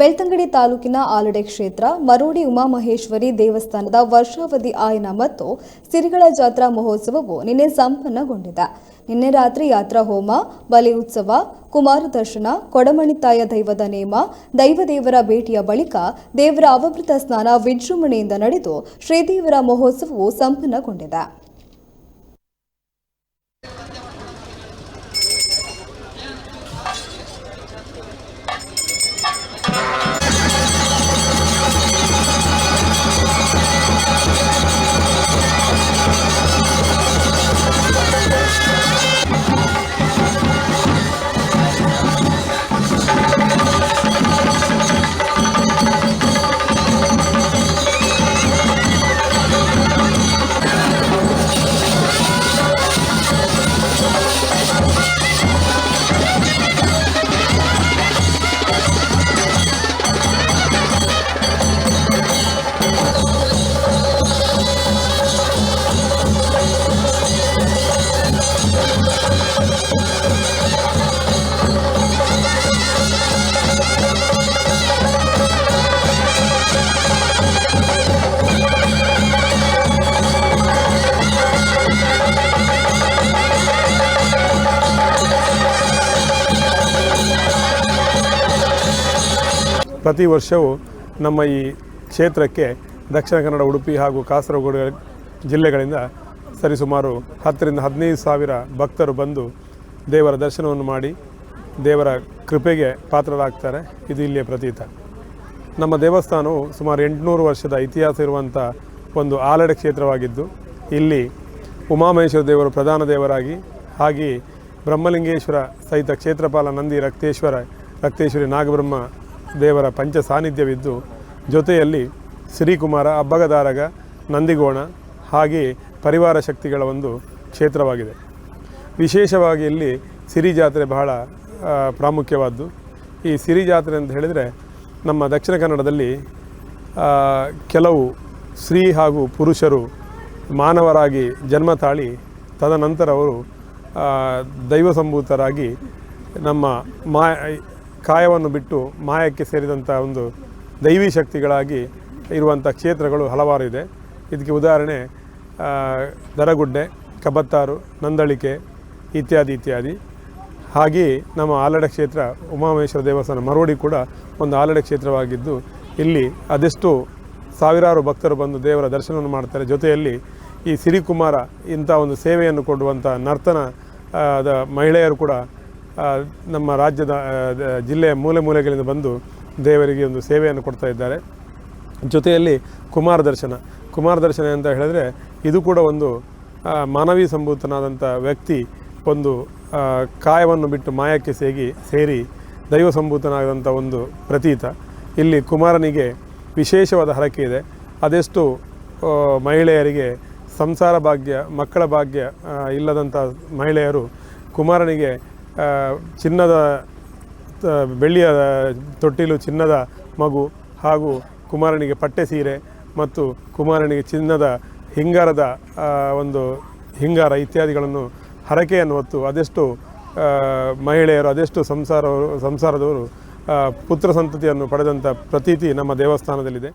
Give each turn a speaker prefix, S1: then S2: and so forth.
S1: ಬೆಳ್ತಂಗಡಿ ತಾಲೂಕಿನ ಆಲಡೆ ಕ್ಷೇತ್ರ ಮರೋಡಿ ಉಮಾಮಹೇಶ್ವರಿ ದೇವಸ್ಥಾನದ ವರ್ಷಾವಧಿ ಆಯನ ಮತ್ತು ಸಿರಿಗಳ ಜಾತ್ರಾ ಮಹೋತ್ಸವವು ನಿನ್ನೆ ಸಂಪನ್ನಗೊಂಡಿದೆ. ನಿನ್ನೆ ರಾತ್ರಿ ಯಾತ್ರಾ ಹೋಮ, ಬಲಿ ಉತ್ಸವ, ಕುಮಾರ ದರ್ಶನ, ಕೊಡಮಣಿತಾಯ ದೈವದ ನೇಮ, ದೈವದೇವರ ಭೇಟಿಯ ಬಳಿಕ ದೇವರ ಅವಭೃತ ಸ್ನಾನ ವಿಜೃಂಭಣೆಯಿಂದ ನಡೆದು ಶ್ರೀದೇವರ ಮಹೋತ್ಸವವು ಸಂಪನ್ನಗೊಂಡಿದೆ.
S2: ಪ್ರತಿ ವರ್ಷವೂ ನಮ್ಮ ಈ ಕ್ಷೇತ್ರಕ್ಕೆ ದಕ್ಷಿಣ ಕನ್ನಡ, ಉಡುಪಿ ಹಾಗೂ ಕಾಸರಗೋಡು ಜಿಲ್ಲೆಗಳಿಂದ ಸರಿಸುಮಾರು 10 ರಿಂದ 15 ಸಾವಿರ ಭಕ್ತರು ಬಂದು ದೇವರ ದರ್ಶನವನ್ನು ಮಾಡಿ ದೇವರ ಕೃಪೆಗೆ ಪಾತ್ರರಾಗ್ತಾರೆ. ಇದು ಇಲ್ಲಿಯ ಪ್ರತೀತ. ನಮ್ಮ ದೇವಸ್ಥಾನವು ಸುಮಾರು 800 ವರ್ಷದ ಇತಿಹಾಸ ಇರುವಂಥ ಒಂದು ಆಲಡೆ ಕ್ಷೇತ್ರವಾಗಿದ್ದು, ಇಲ್ಲಿ ಉಮಾಮಹೇಶ್ವರ ದೇವರು ಪ್ರಧಾನ ದೇವರಾಗಿ, ಹಾಗೆಯೇ ಬ್ರಹ್ಮಲಿಂಗೇಶ್ವರ ಸಹಿತ ಕ್ಷೇತ್ರಪಾಲ ನಂದಿ ರಕ್ತೇಶ್ವರಿ ನಾಗಬ್ರಹ್ಮ ದೇವರ ಪಂಚ ಸಾನ್ನಿಧ್ಯವಿದ್ದು, ಜೊತೆಯಲ್ಲಿ ಶ್ರೀಕುಮಾರ, ಅಬ್ಬಗದಾರಗ, ನಂದಿಗೋಣ ಹಾಗೆಯೇ ಪರಿವಾರ ಶಕ್ತಿಗಳ ಒಂದು ಕ್ಷೇತ್ರವಾಗಿದೆ. ವಿಶೇಷವಾಗಿ ಇಲ್ಲಿ ಸಿರಿ ಜಾತ್ರೆ ಬಹಳ ಪ್ರಾಮುಖ್ಯವಾದ್ದು. ಈ ಸಿರಿ ಜಾತ್ರೆ ಅಂತ ಹೇಳಿದರೆ ನಮ್ಮ ದಕ್ಷಿಣ ಕನ್ನಡದಲ್ಲಿ ಕೆಲವು ಸ್ತ್ರೀ ಹಾಗೂ ಪುರುಷರು ಮಾನವರಾಗಿ ಜನ್ಮ ತಾಳಿ ತದನಂತರ ಅವರು ದೈವ ಸಂಭೂತರಾಗಿ ನಮ್ಮ ಕಾಯವನ್ನು ಬಿಟ್ಟು ಮಾಯಕ್ಕೆ ಸೇರಿದಂಥ ಒಂದು ದೈವಿ ಶಕ್ತಿಗಳಾಗಿ ಇರುವಂಥ ಕ್ಷೇತ್ರಗಳು ಹಲವಾರು ಇದೆ. ಇದಕ್ಕೆ ಉದಾಹರಣೆ ದರಗುಡ್ಡೆ, ಕಬತ್ತಾರು, ನಂದಳಿಕೆ ಇತ್ಯಾದಿ. ಹಾಗೆಯೇ ನಮ್ಮ ಆಲಡೆ ಕ್ಷೇತ್ರ ಉಮಾಮಹೇಶ್ವರ ದೇವಸ್ಥಾನ ಮರೋಡಿ ಕೂಡ ಒಂದು ಆಲಡೆ ಕ್ಷೇತ್ರವಾಗಿದ್ದು, ಇಲ್ಲಿ ಅದೆಷ್ಟು ಸಾವಿರಾರು ಭಕ್ತರು ಬಂದು ದೇವರ ದರ್ಶನವನ್ನು ಮಾಡ್ತಾರೆ. ಜೊತೆಯಲ್ಲಿ ಈ ಸಿರಿಕುಮಾರ ಇಂಥ ಒಂದು ಸೇವೆಯನ್ನು ಕೊಡುವಂಥ ನರ್ತನದ ಮಹಿಳೆಯರು ಕೂಡ ನಮ್ಮ ರಾಜ್ಯದ ಜಿಲ್ಲೆಯ ಮೂಲೆಗಳಿಂದ ಬಂದು ದೇವರಿಗೆ ಒಂದು ಸೇವೆಯನ್ನು ಕೊಡ್ತಾ ಇದ್ದಾರೆ. ಜೊತೆಯಲ್ಲಿ ಕುಮಾರ ದರ್ಶನ ಅಂತ ಹೇಳಿದ್ರೆ ಇದು ಕೂಡ ಒಂದು ಮಾನವೀ ಸಂಭೂತನಾದಂಥ ವ್ಯಕ್ತಿ ಒಂದು ಕಾಯವನ್ನು ಬಿಟ್ಟು ಮಾಯಕ್ಕೆ ಸೇರಿ ದೈವ ಸಂಭೂತನಾದಂಥ ಒಂದು ಪ್ರತೀತ. ಇಲ್ಲಿ ಕುಮಾರನಿಗೆ ವಿಶೇಷವಾದ ಹರಕೆ ಇದೆ. ಅದೆಷ್ಟು ಮಹಿಳೆಯರಿಗೆ ಸಂಸಾರ ಭಾಗ್ಯ, ಮಕ್ಕಳ ಭಾಗ್ಯ ಇಲ್ಲದಂಥ ಮಹಿಳೆಯರು ಕುಮಾರನಿಗೆ ಬೆಳ್ಳಿಯ ತೊಟ್ಟಿಲು, ಚಿನ್ನದ ಮಗು ಹಾಗೂ ಕುಮಾರನಿಗೆ ಪಟ್ಟೆ ಸೀರೆ ಮತ್ತು ಕುಮಾರನಿಗೆ ಚಿನ್ನದ ಹಿಂಗಾರ ಇತ್ಯಾದಿಗಳನ್ನು ಹರಕೆಯನ್ನು ಹೊತ್ತು ಅದೆಷ್ಟು ಮಹಿಳೆಯರು, ಅದೆಷ್ಟು ಸಂಸಾರದವರು ಪುತ್ರ ಸಂತತಿಯನ್ನು ಪಡೆದಂಥ ಪ್ರತೀತಿ ನಮ್ಮ ದೇವಸ್ಥಾನದಲ್ಲಿದೆ.